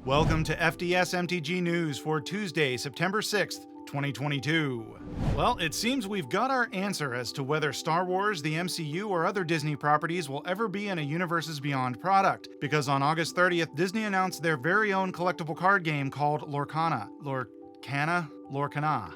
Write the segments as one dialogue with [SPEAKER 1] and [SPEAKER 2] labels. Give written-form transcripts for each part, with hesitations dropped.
[SPEAKER 1] Welcome to FDS MTG News for Tuesday, September 6th, 2022. Well, it seems we've got our answer as to whether Star Wars, the MCU, or other Disney properties will ever be in a Universes Beyond product, because on August 30th, Disney announced their very own collectible card game called Lorcana. Lorcana?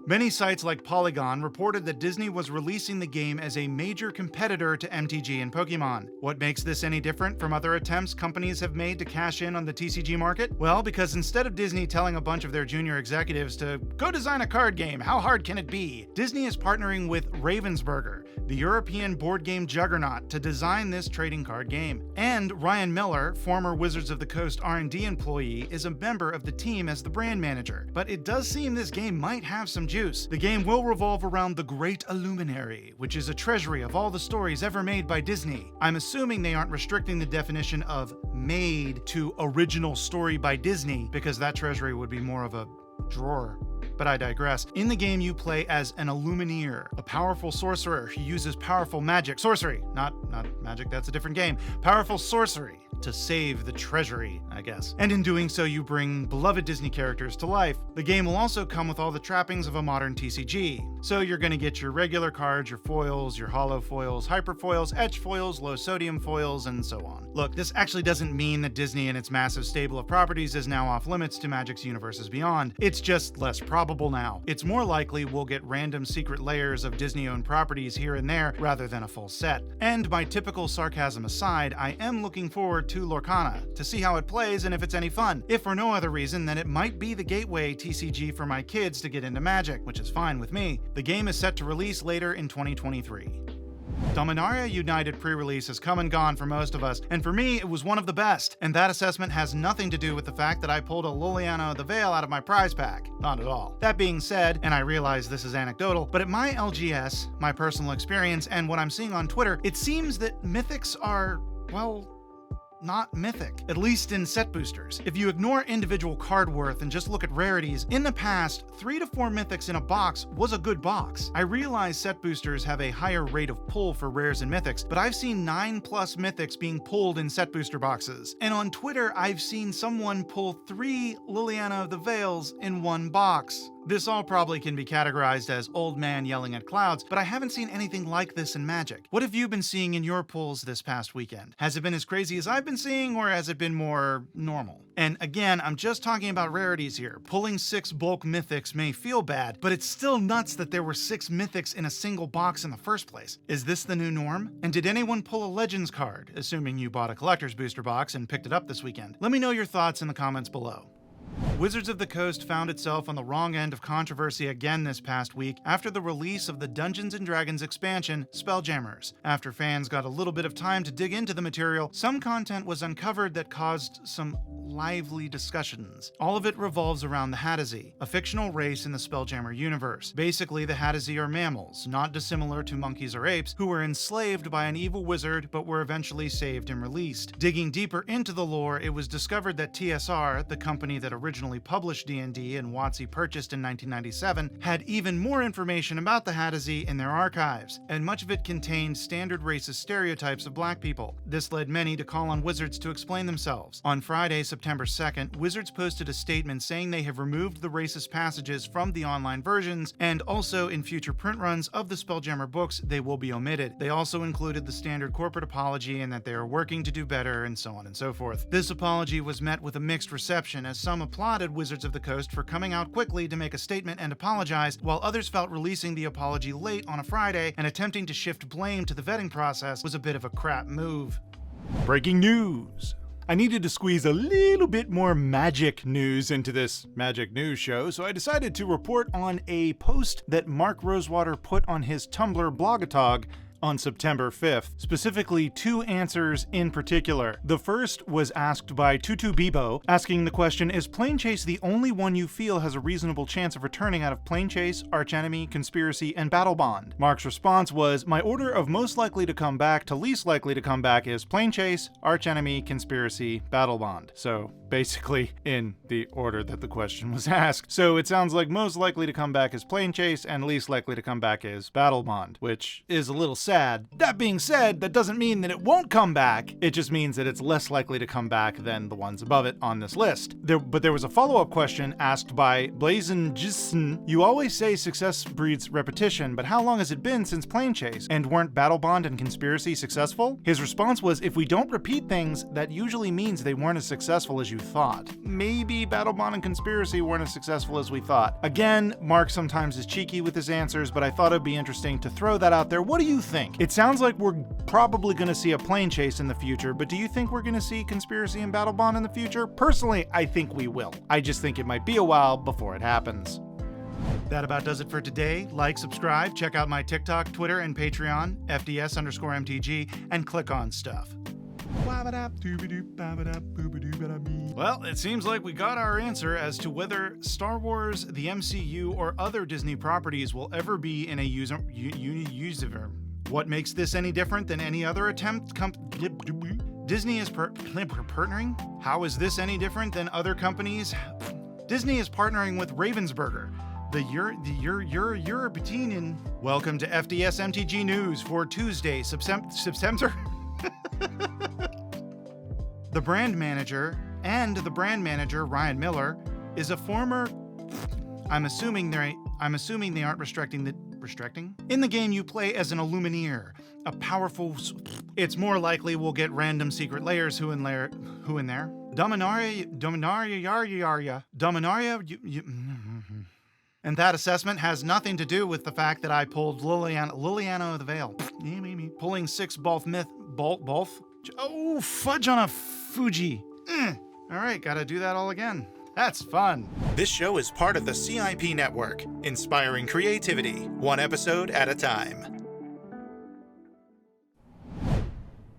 [SPEAKER 1] Many sites like Polygon reported that Disney was releasing the game as a major competitor to MTG and Pokemon. What makes this any different from other attempts companies have made to cash in on the TCG market? Well, because instead of Disney telling a bunch of their junior executives to go design a card game, how hard can it be? Disney is partnering with Ravensburger, the European board game juggernaut, to design this trading card game. And Ryan Miller, former Wizards of the Coast R&D employee, is a member of the team as the brand manager. But it does seem this game might have some juice. The game will revolve around the Great Illuminary, which is a treasury of all the stories ever made by Disney. I'm assuming they aren't restricting the definition of made to original story by Disney, because that treasury would be more of a drawer. But I digress. In the game, you play as an Illumineer, a powerful sorcerer who uses powerful sorcery, not magic, that's a different game, powerful sorcery to save the treasury, I guess. And in doing so, you bring beloved Disney characters to life. The game will also come with all the trappings of a modern TCG. So you're gonna get your regular cards, your foils, your holo foils, hyper foils, etch foils, low sodium foils, and so on. Look, this actually doesn't mean that Disney and its massive stable of properties is now off limits to Magic's Universes Beyond. It's just less probable now. It's more likely we'll get random secret layers of Disney-owned properties here and there rather than a full set. And my typical sarcasm aside, I am looking forward to Lorcana to see how it plays and if it's any fun. If for no other reason, then it might be the gateway TCG for my kids to get into Magic, which is fine with me. The game is set to release later in 2023. Dominaria United pre-release has come and gone for most of us, and for me, it was one of the best. And that assessment has nothing to do with the fact that I pulled a Liliana of the Veil out of my prize pack. Not at all. That being said, and I realize this is anecdotal, but at my LGS, my personal experience, and what I'm seeing on Twitter, it seems that mythics are, well, not mythic, at least in set boosters. If you ignore individual card worth and just look at rarities, in the past, 3 to 4 mythics in a box was a good box. I realize set boosters have a higher rate of pull for rares and mythics, but I've seen 9+ mythics being pulled in set booster boxes. And on Twitter, I've seen someone pull 3 Liliana of the Veils in one box. This all probably can be categorized as old man yelling at clouds, but I haven't seen anything like this in Magic. What have you been seeing in your pulls this past weekend? Has it been as crazy as I've been seeing, or has it been more normal? And again, I'm just talking about rarities here. Pulling 6 bulk mythics may feel bad, but it's still nuts that there were 6 mythics in a single box in the first place. Is this the new norm? And did anyone pull a Legends card, assuming you bought a collector's booster box and picked it up this weekend? Let me know your thoughts in the comments below. Wizards of the Coast found itself on the wrong end of controversy again this past week after the release of the Dungeons & Dragons expansion, Spelljammers. After fans got a little bit of time to dig into the material, some content was uncovered that caused some lively discussions. All of it revolves around the Hadozee, a fictional race in the Spelljammer universe. Basically, the Hadozee are mammals, not dissimilar to monkeys or apes, who were enslaved by an evil wizard but were eventually saved and released. Digging deeper into the lore, it was discovered that TSR, the company that originally published D&D and WotC purchased in 1997, had even more information about the Hadozee in their archives, and much of it contained standard racist stereotypes of black people. This led many to call on Wizards to explain themselves. On Friday, September 2nd, Wizards posted a statement saying they have removed the racist passages from the online versions, and also in future print runs of the Spelljammer books, they will be omitted. They also included the standard corporate apology and that they are working to do better, and so on and so forth. This apology was met with a mixed reception, as some applauded Wizards of the Coast for coming out quickly to make a statement and apologize, while others felt releasing the apology late on a Friday and attempting to shift blame to the vetting process was a bit of a crap move. Breaking news! I needed to squeeze a little bit more Magic news into this Magic News show, so I decided to report on a post that Mark Rosewater put on his Tumblr blogatog on September 5th, specifically 2 answers in particular. The first was asked by Tutu Bibo, asking the question, is Plane Chase the only one you feel has a reasonable chance of returning out of Plane Chase, Archenemy, Conspiracy, and Battle Bond? Mark's response was, my order of most likely to come back to least likely to come back is Plane Chase, Archenemy, Conspiracy, Battle Bond. So basically in the order that the question was asked. So it sounds like most likely to come back is Plane Chase and least likely to come back is Battle Bond, which is a little sad. That being said, that doesn't mean that it won't come back. It just means that it's less likely to come back than the ones above it on this list. But there was a follow-up question asked by Blazin Jison. You always say success breeds repetition, but how long has it been since Plane Chase? And weren't Battle Bond and Conspiracy successful? His response was, if we don't repeat things, that usually means they weren't as successful as you thought. Maybe Battle Bond and Conspiracy weren't as successful as we thought. Again, Mark sometimes is cheeky with his answers, but I thought it'd be interesting to throw that out there. What do you think? It sounds like we're probably going to see a Plane Chase in the future, but do you think we're going to see Conspiracy and Battle Bond in the future? Personally, I think we will. I just think it might be a while before it happens. That about does it for today. Like, subscribe, check out my TikTok, Twitter, and Patreon, FDS_MTG, and click on stuff. Well, it seems like we got our answer as to whether Star Wars, the MCU, or other Disney properties will ever be in a universe. What makes this any different than any other attempt? Disney is partnering? How is this any different than other companies? Disney is partnering with Ravensburger, the European. Welcome to FDS MTG News for Tuesday, September. The brand manager Ryan Miller is a former. I'm assuming they aren't restricting. In the game, you play as an Illumineer, a powerful. It's more likely we'll get random secret layers. Who in there? Dominaria. And that assessment has nothing to do with the fact that I pulled Liliana of the Veil. Pulling 6 Bolf myth. Bolf? Oh, fudge on a Fuji. Alright, gotta do that all again. That's fun. This show is part of the CIP network, inspiring creativity, one episode at a time.